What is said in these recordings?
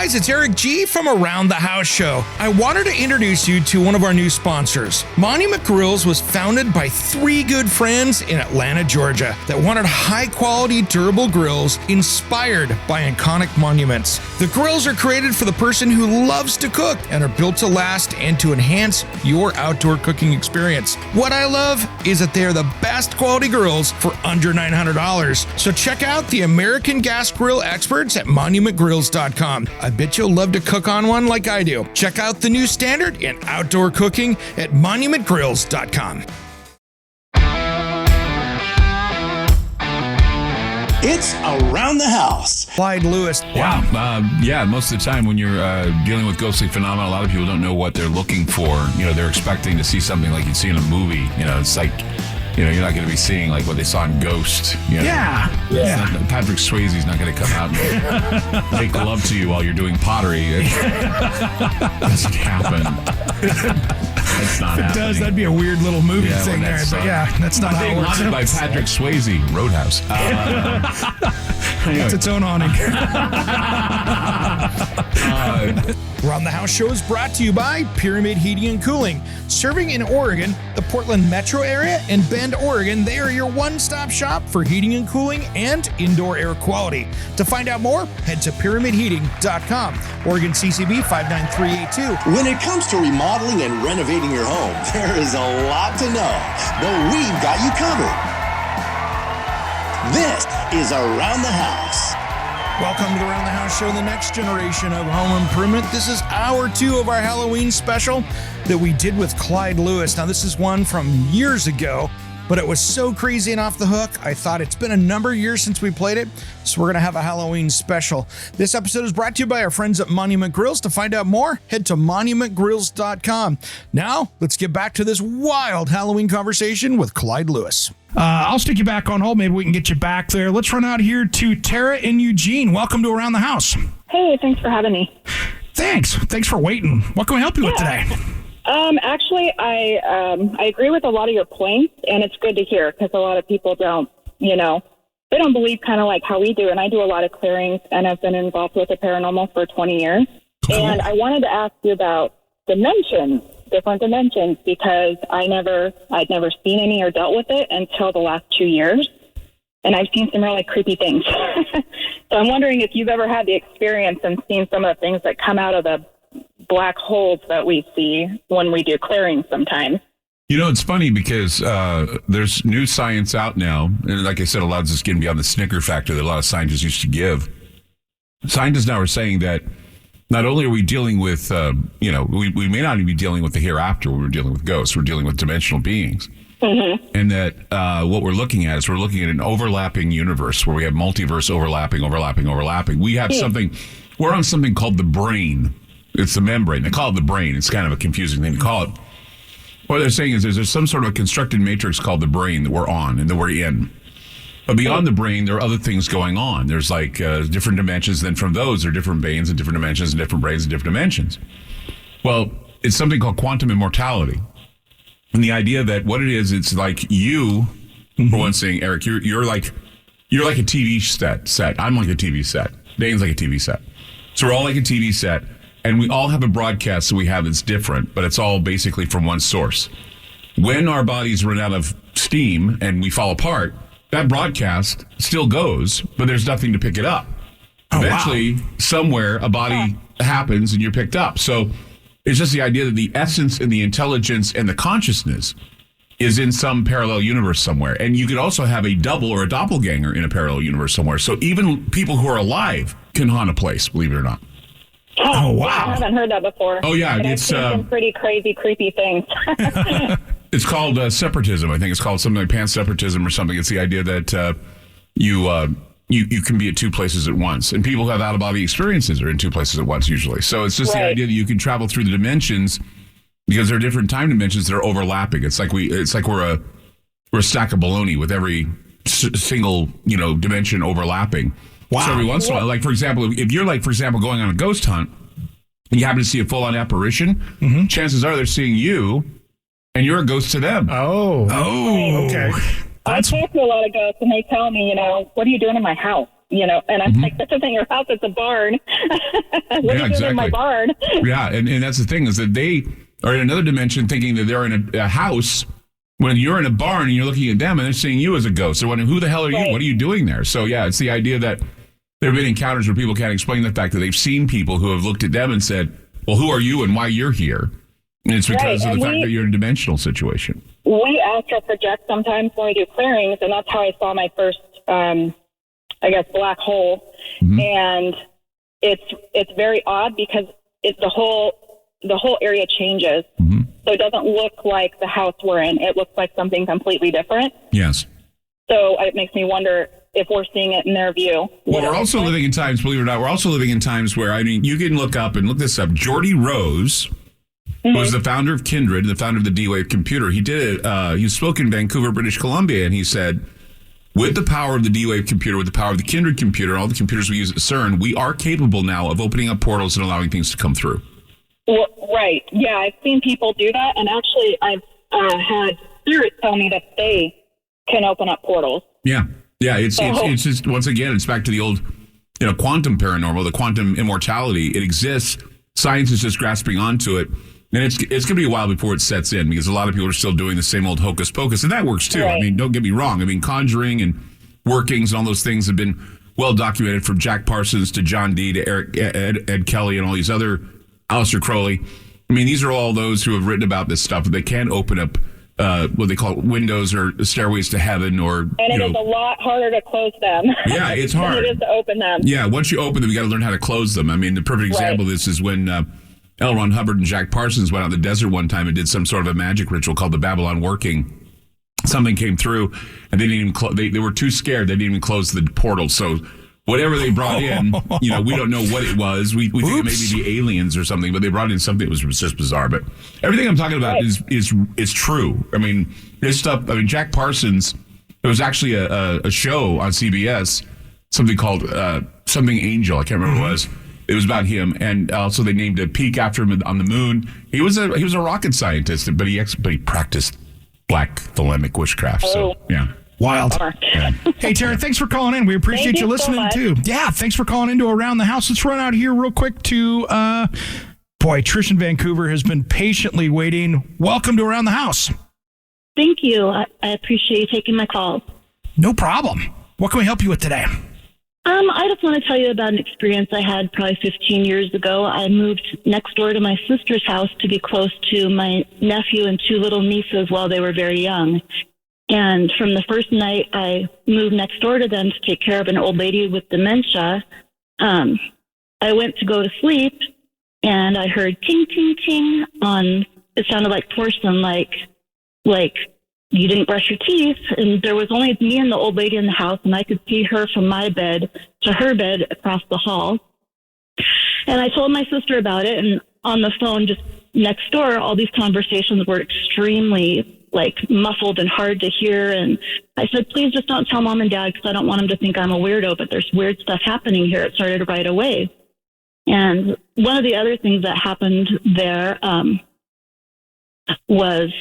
guys, it's Eric G from Around the House Show. I wanted to introduce you to one of our new sponsors. Monument Grills was founded by three good friends in Atlanta, Georgia that wanted high-quality, durable grills inspired by iconic monuments. The grills are created for the person who loves to cook and are built to last and to enhance your outdoor cooking experience. What I love is that they are the best quality grills for under $900. So check out the American Gas Grill experts at monumentgrills.com. I bet you'll love to cook on one like I do. Check out the new standard in outdoor cooking at monumentgrills.com. It's Around the House. Clyde Lewis. Wow. Most of the time when you're dealing with ghostly phenomena, a lot of people don't know what they're looking for. They're expecting to see something like you'd see in a movie. It's like, you're not going to be seeing like what they saw in Ghost. Patrick Swayze's not going to come out and make love to you while you're doing pottery. It doesn't happen. That's not happening. It does. That'd be a weird little movie thing there. But that's not how it works. By Patrick Swayze, Roadhouse. That's its own awning. Around the House Show is brought to you by Pyramid Heating and Cooling. Serving in Oregon, the Portland metro area, and Bend, Oregon, they are your one-stop shop for heating and cooling and indoor air quality. To find out more, head to pyramidheating.com. Oregon CCB 59382. When it comes to remodeling and renovating your home, there is a lot to know, but we've got you covered. This is Around the House. Welcome to the Around the House Show, the next generation of home improvement. This is hour 2 of our Halloween special that we did with Clyde Lewis. Now, this is one from years ago, but it was so crazy and off the hook, I thought it's been a number of years since we played it, so we're going to have a Halloween special. This episode is brought to you by our friends at Monument Grills. To find out more, head to monumentgrills.com. Now, let's get back to this wild Halloween conversation with Clyde Lewis. I'll stick you back on hold. Maybe we can get you back there. Let's run out here to Tara in Eugene. Welcome to Around the House. Hey, thanks for having me. Thanks for waiting. What can we help you with today? Actually, I agree with a lot of your points, and it's good to hear because a lot of people don't, they don't believe kind of like how we do. And I do a lot of clearings, and I've been involved with the paranormal for 20 years. Cool. And I wanted to ask you about dimensions, different dimensions, because I'd never seen any or dealt with it until the last 2 years. And I've seen some really creepy things. So I'm wondering if you've ever had the experience and seen some of the things that come out of the black holes that we see when we do clearing sometimes. It's funny because there's new science out now. And like I said, a lot of this is getting beyond the snicker factor that a lot of scientists used to give. Scientists now are saying that not only are we dealing with, we may not even be dealing with the hereafter when we're dealing with ghosts. We're dealing with dimensional beings. Mm-hmm. And that what we're looking at is we're looking at an overlapping universe where we have multiverse overlapping. We have we're on something called the brain. It's the membrane. They call it the brain. It's kind of a confusing thing to call it. What they're saying is there's some sort of a constructed matrix called the brain that we're on and that we're in. But beyond the brain, there are other things going on. There's like different dimensions. Then from those, there are different brains and different dimensions and different brains and different dimensions. Well, it's something called quantum immortality. And the idea that what it is, it's like you, for one thing, Eric, you're like a TV set. I'm like a TV set. Dane's like a TV set. So we're all like a TV set. And we all have a broadcast that we have that's different, but it's all basically from one source. When our bodies run out of steam and we fall apart, that broadcast still goes, but there's nothing to pick it up. Eventually, somewhere, a body happens and you're picked up. So it's just the idea that the essence and the intelligence and the consciousness is in some parallel universe somewhere. And you could also have a double or a doppelganger in a parallel universe somewhere. So even people who are alive can haunt a place, believe it or not. Oh, wow. I haven't heard that before. Oh, yeah. It's some pretty crazy, creepy things. It's called separatism. I think it's called something like pan-separatism or something. It's the idea that you can be at two places at once. And people who have out-of-body experiences are in two places at once usually. So it's just the idea that you can travel through the dimensions because there are different time dimensions that are overlapping. It's like we're a stack of bologna with every single, dimension overlapping. Wow. So every once in a while, like, for example, if you're going on a ghost hunt and you happen to see a full-on apparition, chances are they're seeing you and you're a ghost to them. Oh, okay. I talk to a lot of ghosts and they tell me, what are you doing in my house? and I'm like, this isn't your house, it's a barn. What are you doing in my barn? Yeah, and that's the thing, is that they are in another dimension thinking that they're in a house when you're in a barn and you're looking at them and they're seeing you as a ghost. They're wondering, who the hell are you? What are you doing there? So, yeah, it's the idea that there have been encounters where people can't explain the fact that they've seen people who have looked at them and said, well, who are you and why you're here? And it's because of the fact that you're in a dimensional situation. We astral project sometimes when we do clearings, and that's how I saw my first, black hole. And it's very odd because it's the whole area changes. So it doesn't look like the house we're in. It looks like something completely different. Yes. So it makes me wonder if we're seeing it in their view. Well, we're also living in times, believe it or not, we're also living in times where, you can look this up. Geordie Rose was the founder of Kindred, the founder of the D-Wave computer. He spoke in Vancouver, British Columbia, and he said, with the power of the D-Wave computer, with the power of the Kindred computer, and all the computers we use at CERN, we are capable now of opening up portals and allowing things to come through. Well, right. Yeah, I've seen people do that, and actually I've had spirits tell me that they can open up portals. Yeah. Yeah, it's just, once again, it's back to the old, quantum paranormal, the quantum immortality. It exists. Science is just grasping onto it. And it's going to be a while before it sets in, because a lot of people are still doing the same old hocus pocus. And that works too. Right. Don't get me wrong. Conjuring and workings and all those things have been well documented, from Jack Parsons to John Dee to Ed Kelly and all these other, Aleister Crowley. These are all those who have written about this stuff. They can open up what they call windows or stairways to heaven, it is a lot harder to close them. Yeah, it's hard. Than it is to open them. Yeah, once you open them, you got to learn how to close them. The perfect example of this is when L. Ron Hubbard and Jack Parsons went out in the desert one time and did some sort of a magic ritual called the Babylon Working. Something came through, and they didn't even they were too scared. They didn't even close the portal. So whatever they brought in, we don't know what it was. We think it may be the aliens or something, but they brought in something that was just bizarre. But everything I'm talking about is true. This stuff. Jack Parsons. There was actually a show on CBS, something called Something Angel. I can't remember what it was. It was about him, and also they named a peak after him on the moon. He was a rocket scientist, but he practiced black thalamic witchcraft. So yeah. Wild. Yeah. Hey, Tara, thanks for calling in. We appreciate you listening, too. Yeah, thanks for calling into Around the House. Let's run out here real quick to, Trish in Vancouver has been patiently waiting. Welcome to Around the House. Thank you. I appreciate you taking my call. No problem. What can we help you with today? I just want to tell you about an experience I had probably 15 years ago. I moved next door to my sister's house to be close to my nephew and two little nieces while they were very young. And from the first night I moved next door to them to take care of an old lady with dementia, I went to go to sleep, and I heard ting, ting, ting on, it sounded like porcelain, like you didn't brush your teeth. And there was only me and the old lady in the house, and I could see her from my bed to her bed across the hall. And I told my sister about it, and on the phone just next door, all these conversations were extremely muffled and hard to hear. And I said, please just don't tell Mom and Dad, because I don't want them to think I'm a weirdo, but there's weird stuff happening here. It started right away. And one of the other things that happened there was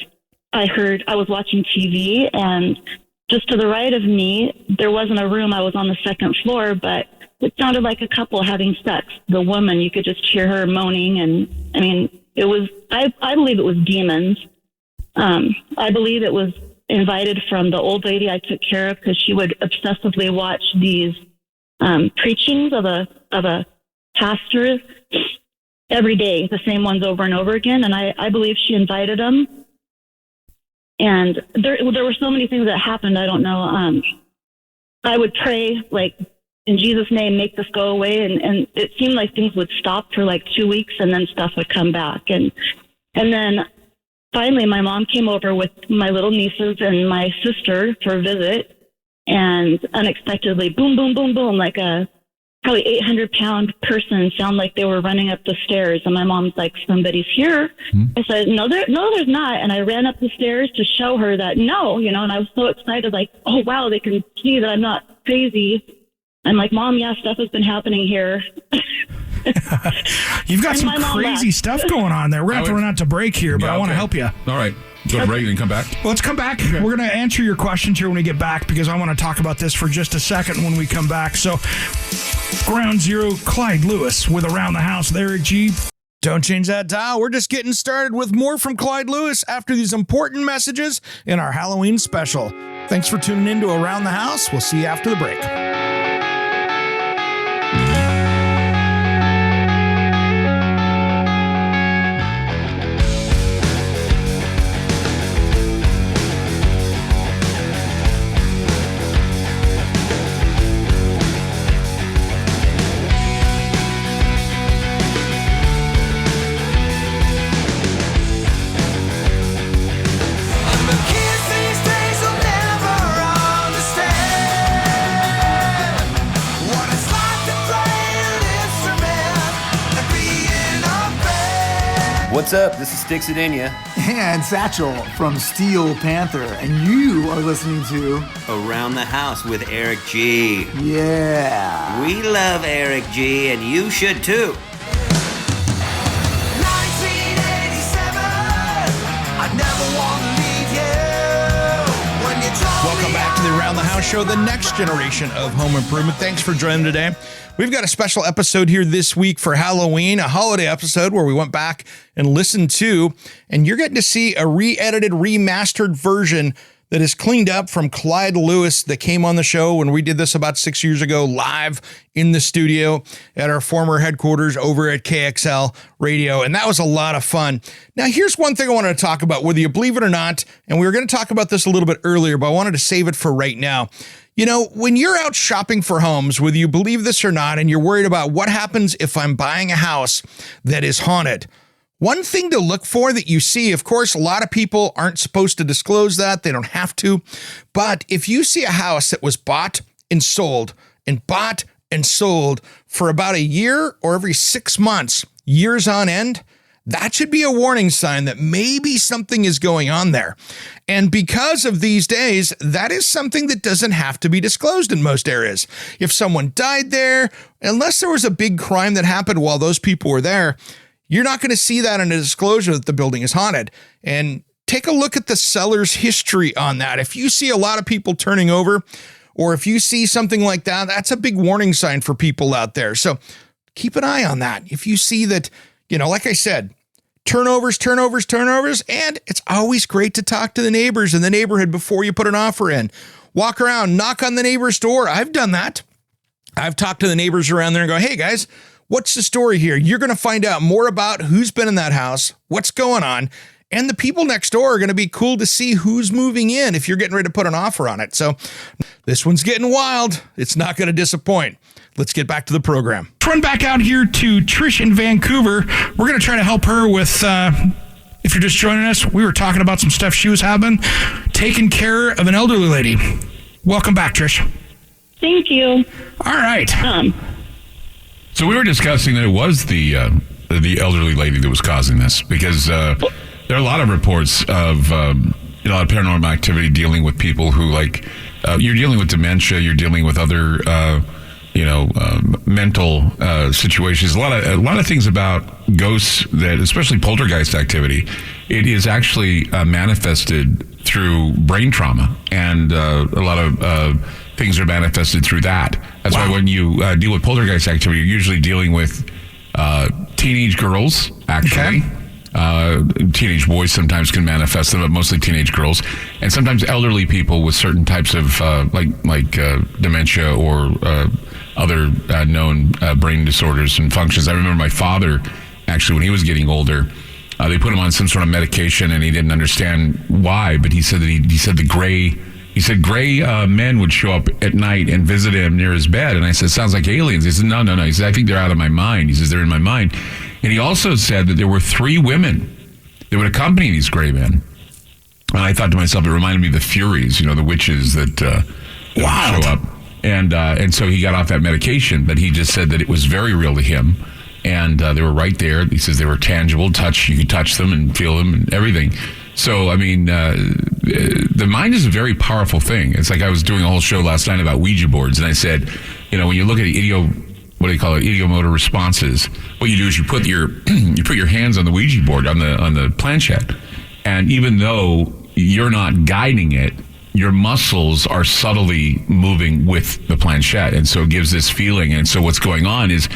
I was watching TV, and just to the right of me, there wasn't a room. I was on the second floor, but it sounded like a couple having sex. The woman, you could just hear her moaning. And it was, I believe it was demons. I believe it was invited from the old lady I took care of, because she would obsessively watch these preachings of a pastor every day, the same ones over and over again. And I believe she invited them. And there were so many things that happened. I don't know. I would pray, in Jesus' name, make this go away. And it seemed like things would stop for 2 weeks, and then stuff would come back. And then finally, my mom came over with my little nieces and my sister for a visit, and unexpectedly, boom, boom, boom, boom, like a probably 800-pound person sound like they were running up the stairs. And my mom's like, somebody's here. I said, no, there's not. And I ran up the stairs to show her that no, and I was so excited, oh, wow, they can see that I'm not crazy. I'm like, Mom, yeah, stuff has been happening here. You've got some crazy stuff going on there. We're going to have to run out to break here, but I want to help you. All right. Go to break and then come back. Well, let's come back. Okay. We're going to answer your questions here when we get back because I want to talk about this for just a second when we come back. So, Ground Zero, Clyde Lewis with Around the House with Eric G. Don't change that dial. We're just getting started with more from Clyde Lewis after these important messages in our Halloween special. Thanks for tuning in to Around the House. We'll see you after the break. What's up? This is Sticks It In Ya. And Satchel from Steel Panther. And you are listening to Around the House with Eric G. Yeah. We love Eric G, and you should too. 1987, I never want to leave you. When you Welcome back to the Around the House show, the next generation of home improvement. Thanks for joining today. We've got a special episode here this week for Halloween, a holiday episode where we went back and listened to, and you're getting to see a re-edited, remastered version that is cleaned up from Clyde Lewis that came on the show when we did this about 6 years ago live in the studio at our former headquarters over at KXL Radio, and that was a lot of fun. Now, here's one thing I wanted to talk about, whether you believe it or not, and we were going to talk about this a little bit earlier, but I wanted to save it for right now. You know, when you're out shopping for homes, whether you believe this or not, and you're worried about what happens if I'm buying a house that is haunted, one thing to look for that you see, of course, a lot of people aren't supposed to disclose that. They don't have to. But if you see a house that was bought and sold for about a year or every 6 months, years on end, that should be a warning sign that maybe something is going on there. And because of these days, that is something that doesn't have to be disclosed in most areas. If someone died there, unless there was a big crime that happened while those people were there, you're not going to see that in a disclosure that the building is haunted. And take a look at the seller's history on that. If you see a lot of people turning over, or if you see something like that, that's a big warning sign for people out there. So keep an eye on that. If you see that, you know, like I said, turnovers, and it's always great to talk to the neighbors in the neighborhood before you put an offer in. Walk around, knock on the neighbor's door. I've done that. I've talked to the neighbors around there and go, hey guys, what's the story here? You're going to find out more about who's been in that house, what's going on, and the people next door are going to be cool to see who's moving in if you're getting ready to put an offer on it. So this one's getting wild. It's not going to disappoint. Let's get back to the program. Let's run back out here to Trish in Vancouver. We're going to try to help her with, if you're just joining us, we were talking about some stuff she was having, taking care of an elderly lady. Welcome back, Trish. Thank you. All right. So we were discussing that it was the elderly lady that was causing this because there are a lot of reports of a lot of paranormal activity dealing with people who you're dealing with dementia, you're dealing with other mental situations. A lot of things about ghosts that, especially poltergeist activity, it is actually manifested through brain trauma, and a lot of things are manifested through that. That's why when you deal with poltergeist activity, you're usually dealing with teenage girls, actually. Okay. Teenage boys sometimes can manifest them, but mostly teenage girls, and sometimes elderly people with certain types of dementia or other known brain disorders and functions. I remember my father, actually, when he was getting older, they put him on some sort of medication, and he didn't understand why. But he said that he said gray men would show up at night and visit him near his bed. And I said, sounds like aliens. He said, no. He said, I think they're out of my mind. He says, they're in my mind. And he also said that there were 3 women that would accompany these gray men. And I thought to myself, it reminded me of the Furies, the witches that would show up. And so he got off that medication, but he just said that it was very real to him. And they were right there. He says they were tangible. You could touch them and feel them and everything. So, I mean, the mind is a very powerful thing. It's like I was doing a whole show last night about Ouija boards, and I said, when you look at ideomotor responses, what you do is you put your hands on the Ouija board, on the planchette, And even though you're not guiding it, your muscles are subtly moving with the planchette. And so it gives this feeling. And so what's going on is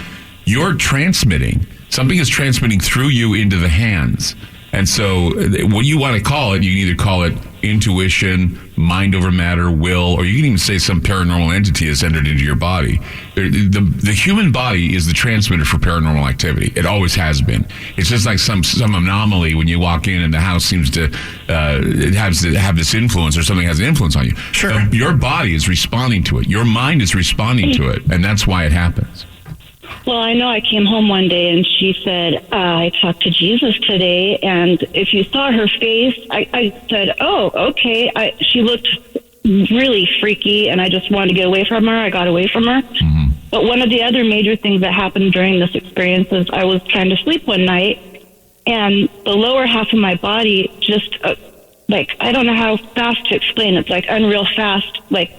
you're transmitting. Something is transmitting through you into the hands. And so what you want to call it, you can either call it intuition, mind over matter, will, or you can even say some paranormal entity has entered into your body. The human body is the transmitter for paranormal activity. It always has been. It's just like some anomaly when you walk in and the house seems to have this influence, or something has an influence on you. Sure. But your body is responding to it. Your mind is responding to it, and that's why it happens. Well, I know I came home one day and she said, I talked to Jesus today, and if you saw her face, I said, oh, okay. She looked really freaky, and I just wanted to get away from her. I got away from her. Mm-hmm. But one of the other major things that happened during this experience is I was trying to sleep one night, and the lower half of my body just, I don't know how fast to explain. It's like unreal fast, like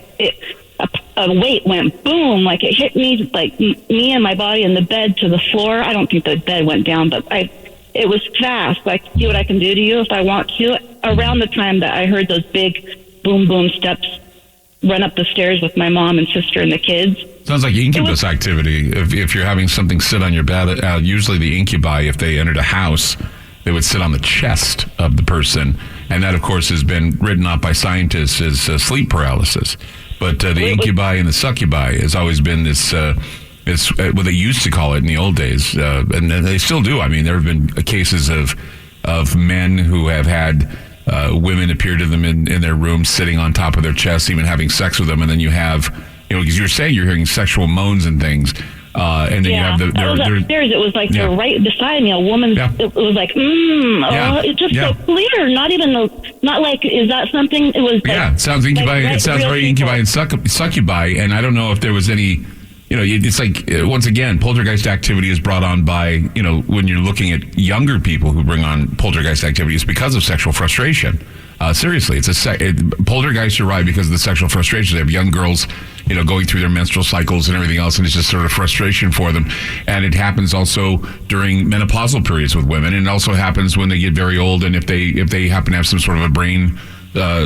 a weight went boom, like it hit me, like me and my body in the bed to the floor. I don't think the bed went down, but it was fast. Like, see what I can do to you if I want to. Around the time that I heard those big boom boom steps run up the stairs with my mom and sister and the kids. Sounds like incubus activity. If you're having something sit on your bed, usually the incubi, if they entered a house, they would sit on the chest of the person. And that, of course, has been written up by scientists as sleep paralysis. But the incubi and the succubi has always been this what they used to call it in the old days. And they still do. I mean, there have been cases of men who have had women appear to them in their rooms, sitting on top of their chests, even having sex with them. And then you have, because you're saying you're hearing sexual moans and things. And then you have I was upstairs. It was like they're right beside me. A woman. Yeah. It was like, it's just so clear. Not like, is that something? It was. Like, it sounds incubi. Like, it sounds very incubi and succubi. And I don't know if there was any. It's like, once again, poltergeist activity is brought on by, when you're looking at younger people who bring on poltergeist activities because of sexual frustration. Seriously, poltergeists arrive because of the sexual frustration. They have young girls, going through their menstrual cycles and everything else, and it's just sort of frustration for them. And it happens also during menopausal periods with women, and it also happens when they get very old, and if they happen to have some sort of a brain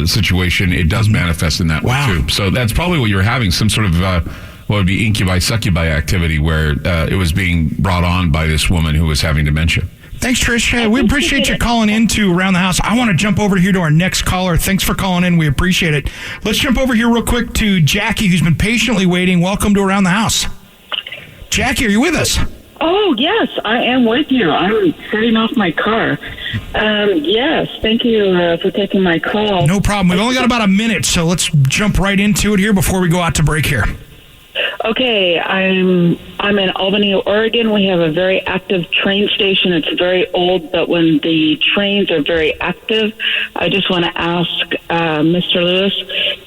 situation, it does manifest in that way too. So that's probably what you're having, some sort of what would be incubi succubi activity, where it was being brought on by this woman who was having dementia. Thanks, Trish. We appreciate you calling in to Around the House. I want to jump over here to our next caller. Thanks for calling in. We appreciate it. Let's jump over here real quick to Jackie, who's been patiently waiting. Welcome to Around the House. Jackie, are you with us? Oh, yes, I am with you. I'm setting off my car. Yes, thank you for taking my call. No problem. We've only got about a minute, so let's jump right into it here before we go out to break here. Okay, I'm in Albany, Oregon. We have a very active train station. It's very old, but when the trains are very active, I just want to ask Mr. Lewis,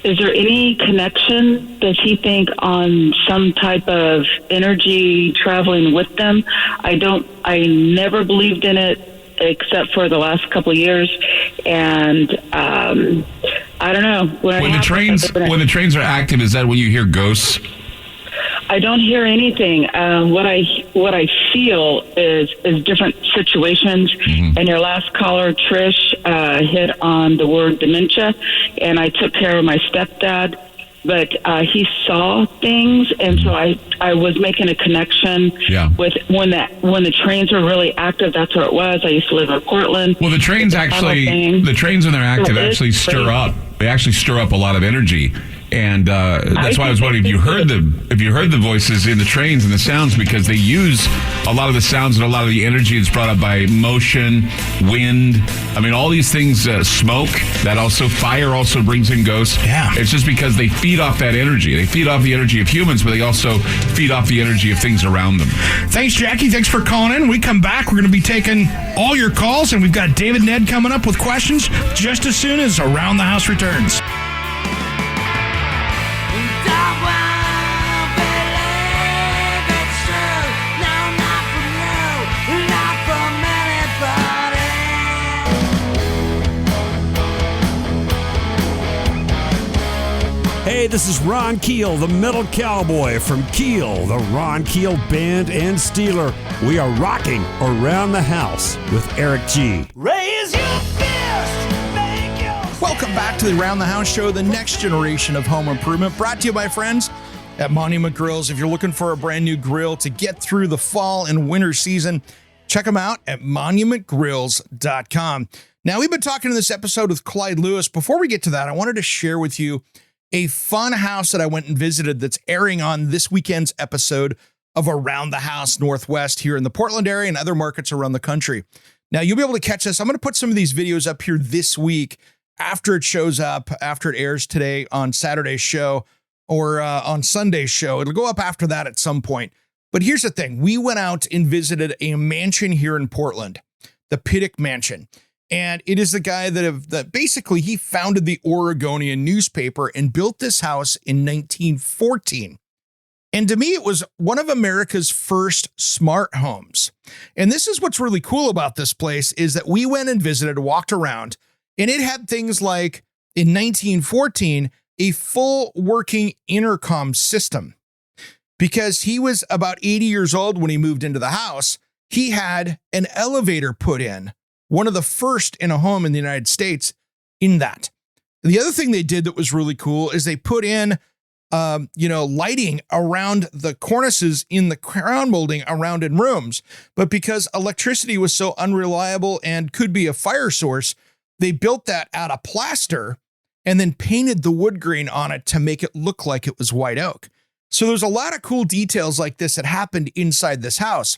is there any connection, does he think, on some type of energy traveling with them? I never believed in it except for the last couple of years, and I don't know. When the trains are active, is that when you hear ghosts? I don't hear anything. What I feel is different situations. Mm-hmm. And your last caller, Trish, hit on the word dementia, and I took care of my stepdad, but he saw things, and so I was making a connection with when the trains were really active. That's where it was. I used to live in Portland. Well, the trains when they're active actually stir up. They actually stir up a lot of energy. And that's why I was wondering if you heard the voices in the trains and the sounds, because they use a lot of the sounds and a lot of the energy that's brought up by motion, wind. I mean, all these things, smoke, fire also brings in ghosts. Yeah. It's just because they feed off that energy. They feed off the energy of humans, but they also feed off the energy of things around them. Thanks, Jackie. Thanks for calling in. When we come back, we're going to be taking all your calls, and we've got David Ned coming up with questions just as soon as Around the House returns. Hey, this is Ron Keel, the Metal Cowboy from Keel, the Ron Keel Band and Steeler. We are rocking Around the House with Eric G. Raise your fist! Welcome back to the Around the House Show, the next generation of home improvement, brought to you by friends at Monument Grills. If you're looking for a brand new grill to get through the fall and winter season, check them out at monumentgrills.com. Now, we've been talking in this episode with Clyde Lewis. Before we get to that, I wanted to share with you a fun house that I went and visited that's airing on this weekend's episode of Around the House Northwest here in the Portland area and other markets around the country. Now, you'll be able to catch this. I'm going to put some of these videos up here this week after it shows up, after it airs today on Saturday's show or on Sunday's show. It'll go up after that at some point. But here's the thing. We went out and visited a mansion here in Portland, the Pittock Mansion. And it is the guy that basically he founded the Oregonian newspaper and built this house in 1914. And to me, it was one of America's first smart homes. And this is what's really cool about this place is that we went and visited, walked around, and it had things like, in 1914, a full working intercom system. Because he was about 80 years old when he moved into the house, he had an elevator put in, one of the first in a home in the United States in that. The other thing they did that was really cool is they put in, lighting around the cornices in the crown molding around in rooms. But because electricity was so unreliable and could be a fire source, they built that out of plaster and then painted the wood grain on it to make it look like it was white oak. So there's a lot of cool details like this that happened inside this house.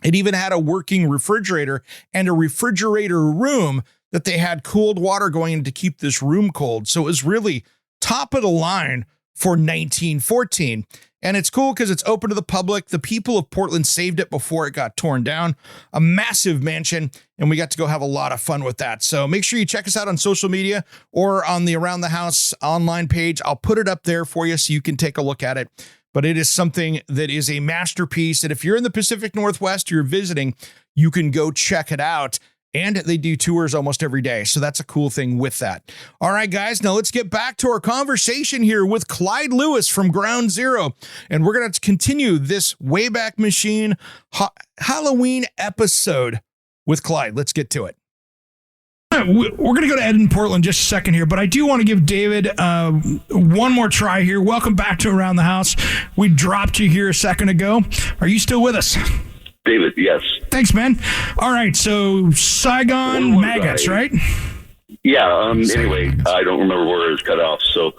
It even had a working refrigerator and a refrigerator room that they had cooled water going in to keep this room cold. So it was really top of the line for 1914. And it's cool because it's open to the public. The people of Portland saved it before it got torn down. A massive mansion, and we got to go have a lot of fun with that. So make sure you check us out on social media or on the Around the House online page. I'll put it up there for you so you can take a look at it. But it is something that is a masterpiece. And if you're in the Pacific Northwest, you're visiting, you can go check it out. And they do tours almost every day. So that's a cool thing with that. All right, guys, now let's get back to our conversation here with Clyde Lewis from Ground Zero. And we're going to continue this Wayback Machine Halloween episode with Clyde. Let's get to it. We're going to go to Ed in Portland just a second here, but I do want to give David one more try here. Welcome back to Around the House. We dropped you here a second ago. Are you still with us? David, yes. Thanks, man. All right, so Saigon maggots, right? Yeah, anyway, I don't remember where it was cut off. So,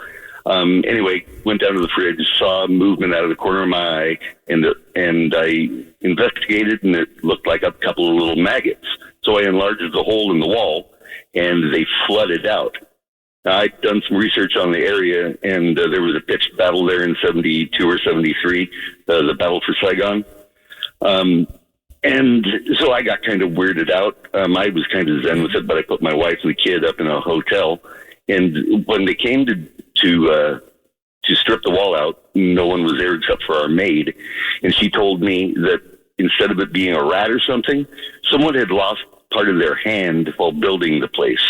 anyway, went down to the fridge, saw movement out of the corner of my eye, and I investigated, and it looked like a couple of little maggots. So I enlarged the hole in the wall, and they flooded out. Now, I'd done some research on the area, and there was a pitched battle there in 72 or 73, the Battle for Saigon. And so I got kind of weirded out. I was kind of zen with it, but I put my wife and the kid up in a hotel. And when they came to strip the wall out, no one was there except for our maid. And she told me that instead of it being a rat or something, someone had lost part of their hand while building the place.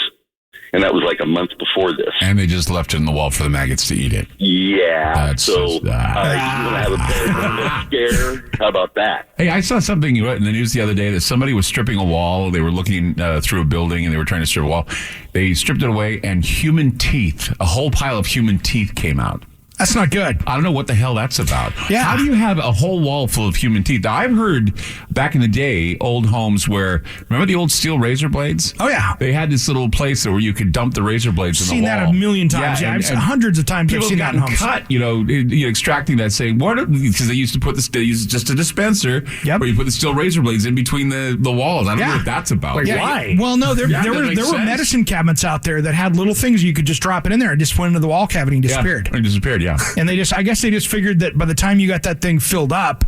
And that was like a month before this. And they just left it in the wall for the maggots to eat it. Yeah. So you're going to have a bad scare. How about that? Hey, I saw something in the news the other day that somebody was stripping a wall. They were looking through a building and they were trying to strip a wall. They stripped it away and human teeth, a whole pile of human teeth came out. That's not good. I don't know what the hell that's about. Yeah. How do you have a whole wall full of human teeth? I've heard back in the day, old homes where, remember the old steel razor blades? Oh, yeah. They had this little place where you could dump the razor blades in the wall. I've seen that a million times. Yeah, and hundreds of times I've seen that in homes. Cut, extracting that, saying, because they used to put they used just a dispenser where you put the steel razor blades in between the walls. I don't know what that's about. Why? Well, no, there were medicine cabinets out there that had little things you could just drop it in there and just went into the wall cavity and disappeared. Yeah, it disappeared, yeah. And I guess they just figured that by the time you got that thing filled up,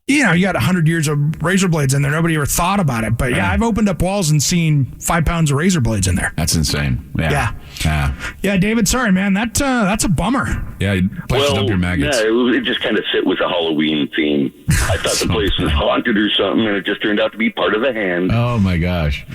you got 100 years of razor blades in there. Nobody ever thought about it. But yeah, I've opened up walls and seen 5 pounds of razor blades in there. That's insane. Yeah, David, sorry, man. That's a bummer. Yeah, place to dump your maggots. Yeah, it just kind of fit with the Halloween theme. I thought the place was haunted or something, and it just turned out to be part of the hand. Oh, my gosh.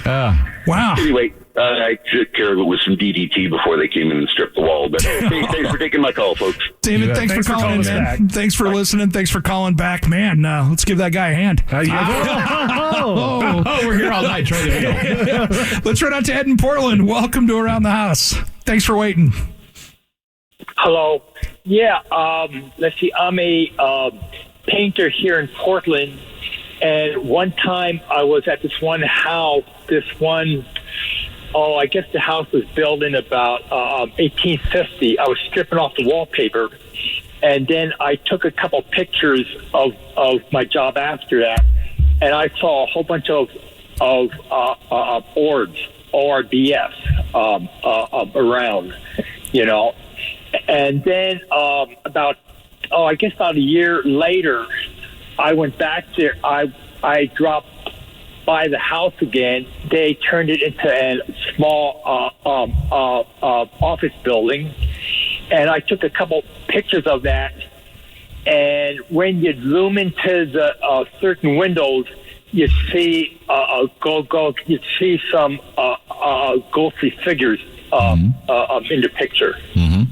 Wow. Anyway, I took care of it with some DDT before they came in and stripped the wall. But thanks for taking my call, folks. David, thanks for calling in, man. Back. Thanks for listening. Thanks for calling back. Man, let's give that guy a hand. we're here all night trying to Let's run out to Ed in Portland. Welcome to Around the House. Thanks for waiting. Hello. Yeah, let's see. I'm a painter here in Portland, and one time I was at this one house. I guess the house was built in about 1850. I was stripping off the wallpaper, and then I took a couple pictures of my job after that, and I saw a whole bunch of orbs, ORBS, around, And then about a year later, I went back there. I dropped by the house again. They turned it into a small office building, and I took a couple pictures of that. And when you zoom into the certain windows, you see you see some ghostly figures in the picture. Mm-hmm.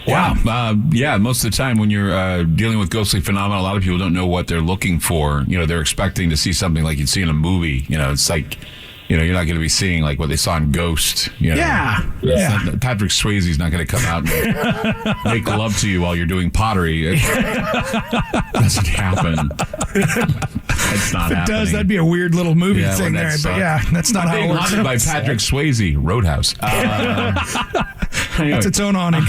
Wow. Most of the time when you're dealing with ghostly phenomena, a lot of people don't know what they're looking for. They're expecting to see something like you'd see in a movie. It's like, you're not going to be seeing like what they saw in Ghost. Patrick Swayze's not going to come out and make love to you while you're doing pottery. It doesn't happen. It's not happening. If it does, that'd be a weird little movie thing there. But that's not how it works. Haunted by Patrick Swayze, Roadhouse. Anyway. That's its own awning.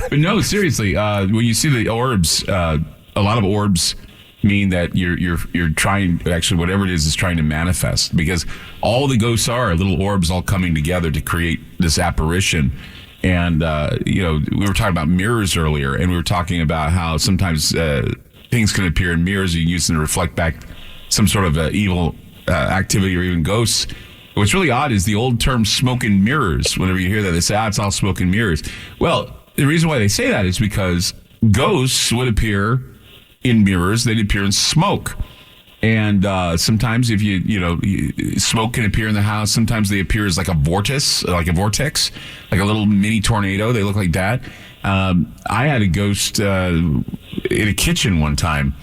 But no, seriously, when you see the orbs, a lot of orbs mean that you're trying, actually whatever it is trying to manifest, because all the ghosts are little orbs all coming together to create this apparition. And we were talking about mirrors earlier, and we were talking about how sometimes things can appear in mirrors. You can use them to reflect back some sort of evil activity or even ghosts. What's really odd is the old term smoke and mirrors. Whenever you hear that, they say, it's all smoke and mirrors. Well, the reason why they say that is because ghosts would appear in mirrors. They'd appear in smoke. And sometimes if smoke can appear in the house. Sometimes they appear as like a vortex, like a little mini tornado. They look like that. I had a ghost in a kitchen one time.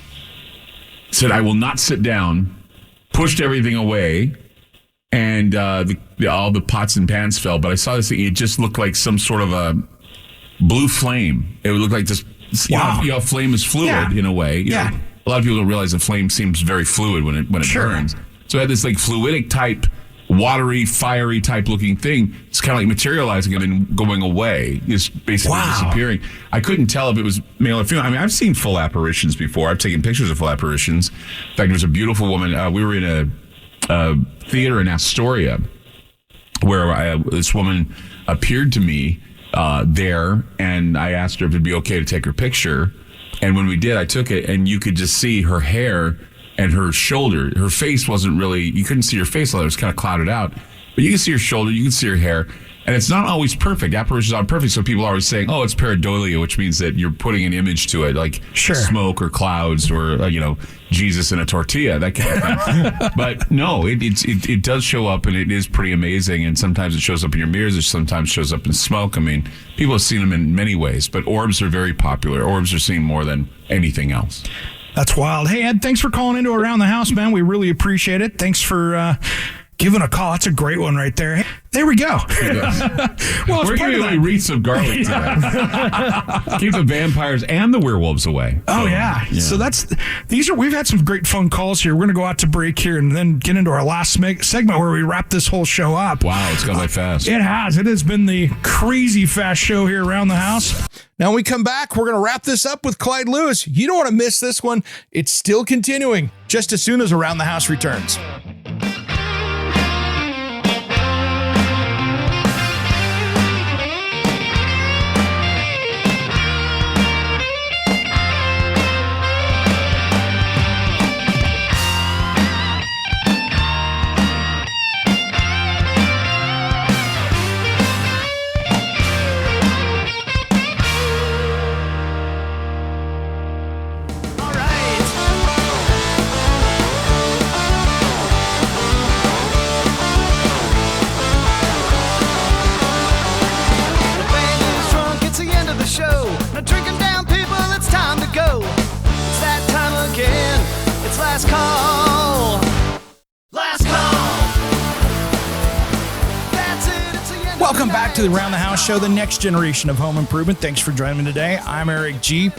Said, I will not sit down, pushed everything away, and all the pots and pans fell. But I saw this thing. It just looked like some sort of a blue flame. It would look like this. Wow. Flame is fluid in a way. A lot of people don't realize the flame seems very fluid when it burns. So it had this like fluidic type, watery, fiery type looking thing. It's kind of like materializing and then going away. It's basically disappearing. I couldn't tell if it was male or female. I mean, I've seen full apparitions before. I've taken pictures of full apparitions. In fact, there was a beautiful woman. We were in a theater in Astoria where this woman appeared to me there, and I asked her if it'd be okay to take her picture. And when we did, I took it, and you could just see her hair and her shoulder. Her face wasn't really, you couldn't see her face, it was kind of clouded out. But you can see her shoulder, you can see her hair. And it's not always perfect. Apparitions aren't perfect, so people are always saying, it's pareidolia, which means that you're putting an image to it, like smoke or clouds or, Jesus in a tortilla, that kind of thing. But no, it does show up, and it is pretty amazing. And sometimes it shows up in your mirrors, it sometimes shows up in smoke. I mean, people have seen them in many ways, but orbs are very popular. Orbs are seen more than anything else. That's wild. Hey, Ed, thanks for calling into Around the House, man. We really appreciate it. Thanks for giving a call. That's a great one right there. There we go. Well, we're giving away wreaths of garlic today. Keep the vampires and the werewolves away. Oh, yeah. So we've had some great phone calls here. We're going to go out to break here and then get into our last segment where we wrap this whole show up. Wow, it's gone by fast. It has. It has been the crazy fast show here around the house. Now, when we come back, we're going to wrap this up with Clyde Lewis. You don't want to miss this one. It's still continuing just as soon as Around the House returns. last call. Last call. That's it. It's the end. Welcome back to the Around the House Show, the next generation of home improvement. Thanks for joining me today. I'm Eric G.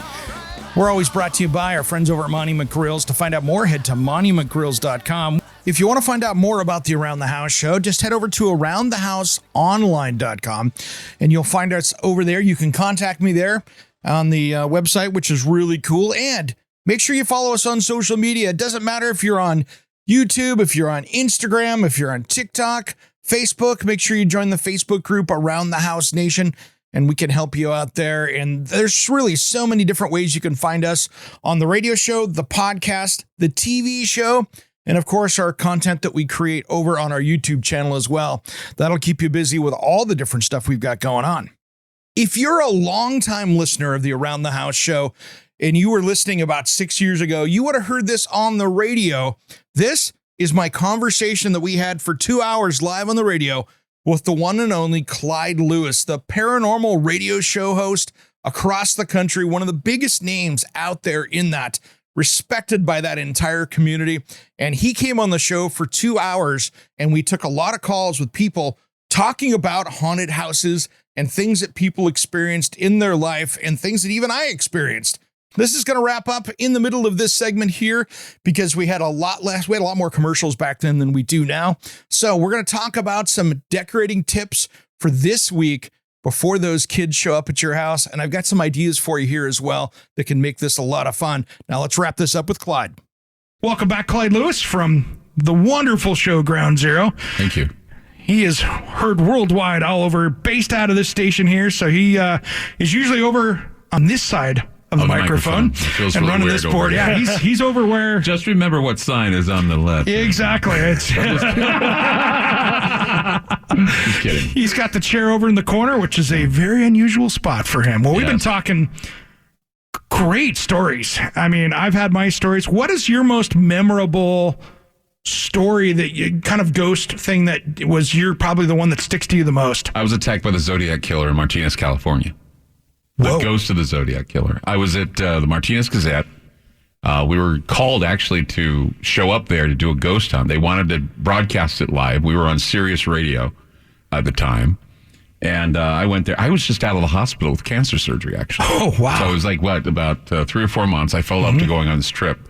We're always brought to you by our friends over at Monument Grills. To find out more, head to monumentgrills.com. If you want to find out more about the Around the House Show, just head over to aroundthehouseonline.com and you'll find us over there. You can contact me there on the website, which is really cool. And make sure you follow us on social media. It doesn't matter if you're on YouTube, if you're on Instagram, if you're on TikTok, Facebook. Make sure you join the Facebook group Around the House Nation, and we can help you out there. And there's really so many different ways you can find us on the radio show, the podcast, the TV show, and of course, our content that we create over on our YouTube channel as well. That'll keep you busy with all the different stuff we've got going on. If you're a longtime listener of the Around the House Show and you were listening about 6 years ago, you would have heard this on the radio. This is my conversation that we had for 2 hours live on the radio with the one and only Clyde Lewis, the paranormal radio show host across the country, one of the biggest names out there in that, respected by that entire community. And he came on the show for 2 hours, and we took a lot of calls with people talking about haunted houses and things that people experienced in their life and things that even I experienced. This is going to wrap up in the middle of this segment here because we had a lot more commercials back then than we do now. So we're going to talk about some decorating tips for this week before those kids show up at your house. And I've got some ideas for you here as well that can make this a lot of fun. Now let's wrap this up with Clyde. Welcome back, Clyde Lewis from the wonderful show Ground Zero. Thank you. He is heard worldwide all over, based out of this station here. So he is usually over on this side of the microphone and really running this board. Yeah, he's over where. Just remember what sign is on the left. Exactly. It's just kidding. He's got the chair over in the corner, which is a very unusual spot for him. Well, we've been talking great stories. I mean, I've had my stories. What is your most memorable story, that you kind of ghost thing that was probably the one that sticks to you the most? I was attacked by the Zodiac Killer in Martinez, California. The ghost of the Zodiac Killer. I was at the Martinez Gazette. We were called actually to show up there to do a ghost hunt. They wanted to broadcast it live. We were on Sirius Radio at the time. And I went there. I was just out of the hospital with cancer surgery, actually. Oh, wow. So it was like, about 3 or 4 months. I followed up to going on this trip.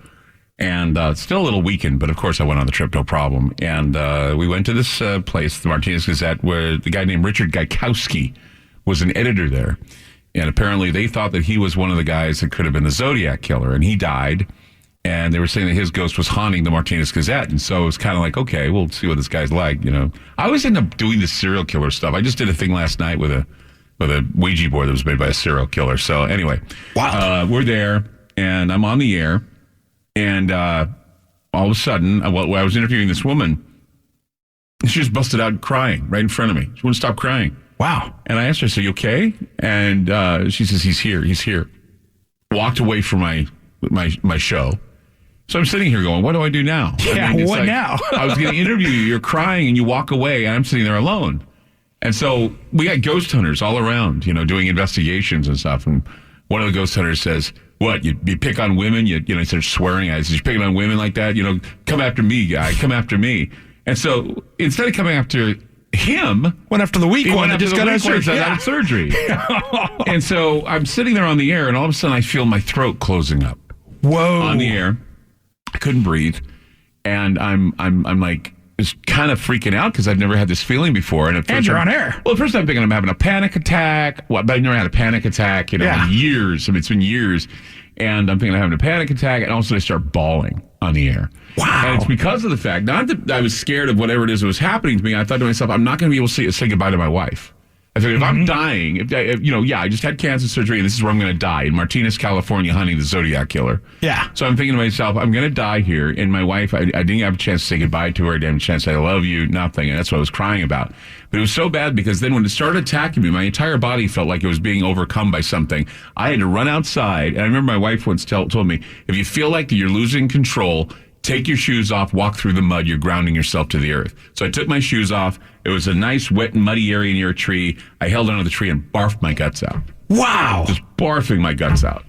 And still a little weakened, but of course I went on the trip, no problem. And we went to this place, the Martinez Gazette, where the guy named Richard Gaikowski was an editor there. And apparently they thought that he was one of the guys that could have been the Zodiac Killer, and he died. And they were saying that his ghost was haunting the Martinez Gazette. And so it was kind of like, okay, we'll see what this guy's like, you know. I always end up doing the serial killer stuff. I just did a thing last night with a Ouija board that was made by a serial killer. So anyway, wow. We're there, and I'm on the air. And all of a sudden, while I was interviewing this woman, she just busted out crying right in front of me. She wouldn't stop crying. Wow. And I asked her, "So you okay?" And she says, "He's here. He's here." Walked away from my show. So I'm sitting here going, "What do I do now?" Yeah, what now? I was going to interview you. You're crying, and you walk away, and I'm sitting there alone. And so we got ghost hunters all around, you know, doing investigations and stuff. And one of the ghost hunters says, "What, you pick on women?" You know, he starts swearing. I said, "You're picking on women like that? You know, come after me, guy. Come after me." And so instead of coming after him, went after the weak one that just got out of surgery. And so I'm sitting there on the air, and all of a sudden I feel my throat closing up. Whoa! On the air, I couldn't breathe, and I'm like just kind of freaking out because I've never had this feeling before. And at first, you're on air. Well, at first I'm thinking I'm having a panic attack. Well, but I never had a panic attack, in years. I mean, it's been years, and I'm thinking I'm having a panic attack, and all of a sudden I start bawling on the air. Wow. And it's because of the fact, not that I was scared of whatever it is that was happening to me. I thought to myself, I'm not going to be able to say goodbye to my wife. I figured if I'm dying, I just had cancer surgery, and this is where I'm going to die, in Martinez, California, hunting the Zodiac Killer. Yeah. So I'm thinking to myself, I'm going to die here, and my wife, I didn't have a chance to say goodbye to her. I didn't have a chance to say I love you, nothing, and that's what I was crying about. But it was so bad because then when it started attacking me, my entire body felt like it was being overcome by something. I had to run outside, and I remember my wife once told me, if you feel like you're losing control, take your shoes off, walk through the mud, you're grounding yourself to the earth. So I took my shoes off. It was a nice, wet and muddy area near a tree. I held onto the tree and barfed my guts out. Wow. Just barfing my guts out.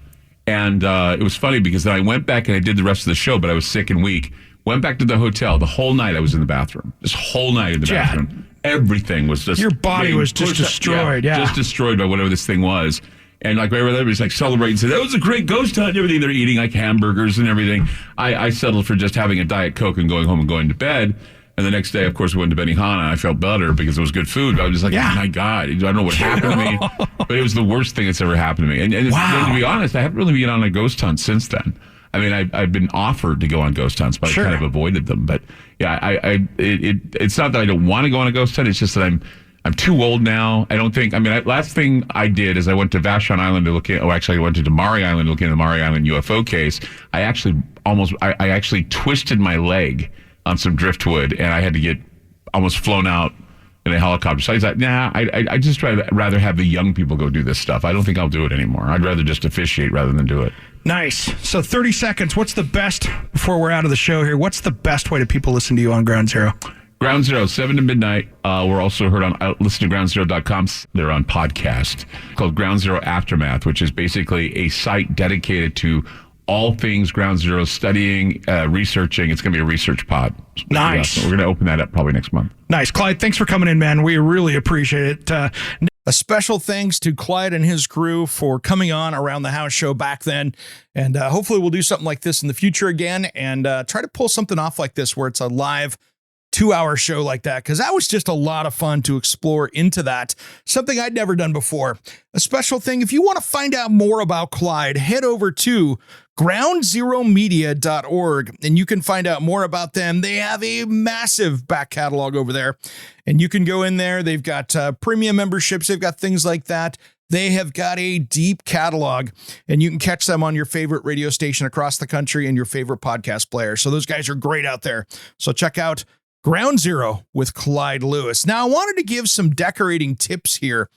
And it was funny because then I went back and I did the rest of the show, but I was sick and weak. Went back to the hotel. The whole night I was in the bathroom. This whole night in the bathroom. Everything was just... Your body was just destroyed, yeah. Just destroyed by whatever this thing was. And like everybody's like celebrating, said, that was a great ghost hunt and everything. They're eating like hamburgers and everything. I settled for just having a Diet Coke and going home and going to bed. And the next day, of course, we went to Benihana. I felt better because it was good food. But I was just like, oh my God, I don't know what happened to me. But it was the worst thing that's ever happened to me. And to be honest, I haven't really been on a ghost hunt since then. I mean, I've been offered to go on ghost hunts, but I kind of avoided them. But yeah, it's not that I don't want to go on a ghost hunt. It's just that I'm too old now. I don't think. I mean, last thing I did is I went to Vashon Island to look at. Oh, actually, I went to Damari Island to look into the Damari Island UFO case. I actually twisted my leg on some driftwood, and I had to get almost flown out in a helicopter. So I thought, I just rather have the young people go do this stuff. I don't think I'll do it anymore. I'd rather just officiate rather than do it. Nice. So 30 seconds. What's the best, before we're out of the show here, what's the best way to people listen to you on Ground Zero? Ground Zero, 7 to midnight. We're also heard on listen to groundzero.com. They're on podcast called Ground Zero Aftermath, which is basically a site dedicated to all things Ground Zero, studying, researching. It's going to be a research pod. Nice. Yeah, so we're going to open that up probably next month. Nice. Clyde, thanks for coming in, man. We really appreciate it. A special thanks to Clyde and his crew for coming on Around the House show back then. And hopefully we'll do something like this in the future again and try to pull something off like this where it's a live 2-hour show like that, because that was just a lot of fun to explore into that. Something I'd never done before. A special thing, if you want to find out more about Clyde, head over to groundzeromedia.org and you can find out more about them. They have a massive back catalog over there and you can go in there. They've got premium memberships. They've got things like that. They have got a deep catalog and you can catch them on your favorite radio station across the country and your favorite podcast player. So those guys are great out there. So check out Ground Zero with Clyde Lewis. Now, I wanted to give some decorating tips here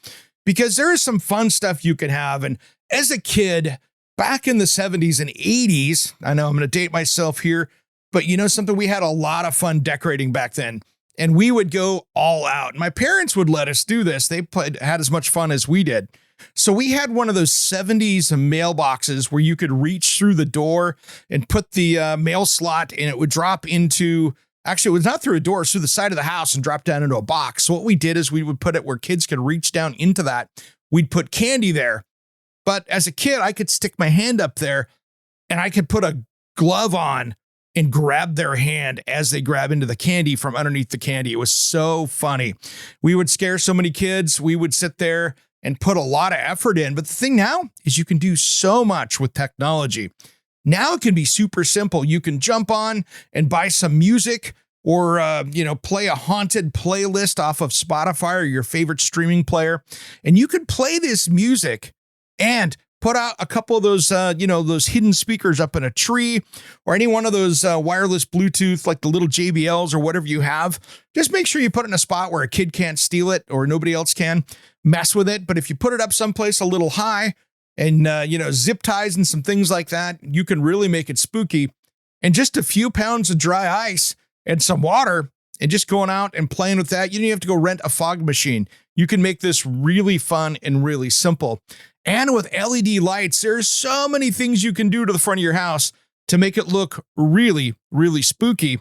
because there is some fun stuff you can have. And as a kid, back in the 70s and 80s, I know I'm going to date myself here, but you know something, we had a lot of fun decorating back then. And we would go all out. My parents would let us do this. They had as much fun as we did. So we had one of those 70s mailboxes where you could reach through the door and put the mail slot and it would drop into... Actually, it was not through a door, it's through the side of the house and drop down into a box. So what we did is we would put it where kids could reach down into that. We'd put candy there. But as a kid, I could stick my hand up there and I could put a glove on and grab their hand as they grab into the candy from underneath the candy. It was so funny. We would scare so many kids. We would sit there and put a lot of effort in. But the thing now is you can do so much with technology. Now it can be super simple. You can jump on and buy some music or, play a haunted playlist off of Spotify or your favorite streaming player. And you could play this music and put out a couple of those, those hidden speakers up in a tree or any one of those wireless Bluetooth, like the little JBLs or whatever you have. Just make sure you put it in a spot where a kid can't steal it or nobody else can mess with it. But if you put it up someplace a little high, and, zip ties and some things like that, you can really make it spooky. And just a few pounds of dry ice and some water and just going out and playing with that. You don't even have to go rent a fog machine. You can make this really fun and really simple. And with LED lights, there's so many things you can do to the front of your house to make it look really, really spooky.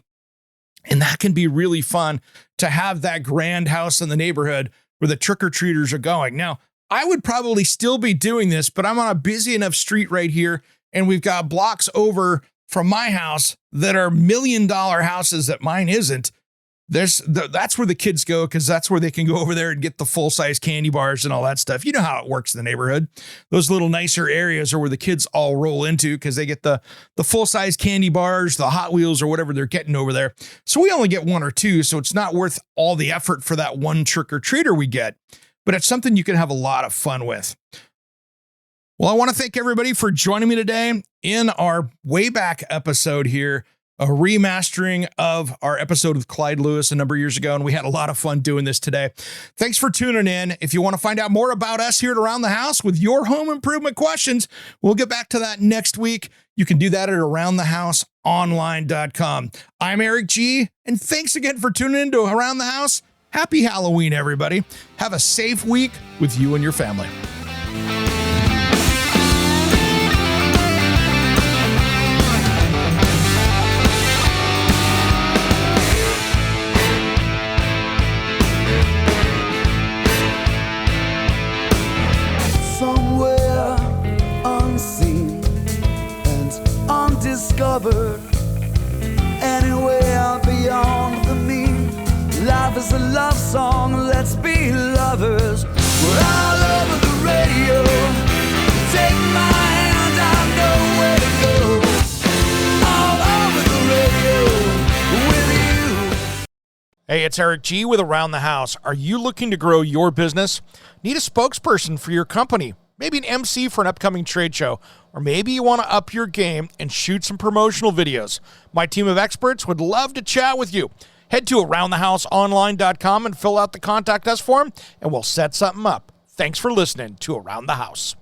And that can be really fun to have that grand house in the neighborhood where the trick-or-treaters are going. Now, I would probably still be doing this, but I'm on a busy enough street right here, and we've got blocks over from my house that are $1 million houses that mine isn't. That's where the kids go because that's where they can go over there and get the full-size candy bars and all that stuff. You know how it works in the neighborhood. Those little nicer areas are where the kids all roll into because they get the full-size candy bars, the Hot Wheels, or whatever they're getting over there. So we only get one or two, so it's not worth all the effort for that one trick-or-treater we get. But it's something you can have a lot of fun with. Well, I want to thank everybody for joining me today in our way back episode here, a remastering of our episode with Clyde Lewis a number of years ago, and we had a lot of fun doing this today. Thanks for tuning in. If you want to find out more about us here at Around the House with your home improvement questions, we'll get back to that next week. You can do that at aroundthehouseonline.com. I'm Eric G., and thanks again for tuning in to Around the House. Happy Halloween, everybody. Have a safe week with you and your family. life is a love song, let's be lovers. We're all over the radio. Take my hand, I know where to go. All over the radio with you. Hey, it's Eric G with Around the House. Are you looking to grow your business? Need a spokesperson for your company? Maybe an MC for an upcoming trade show? Or maybe you want to up your game and shoot some promotional videos? My team of experts would love to chat with you. Head to AroundTheHouseOnline.com and fill out the Contact Us form, and we'll set something up. Thanks for listening to Around the House.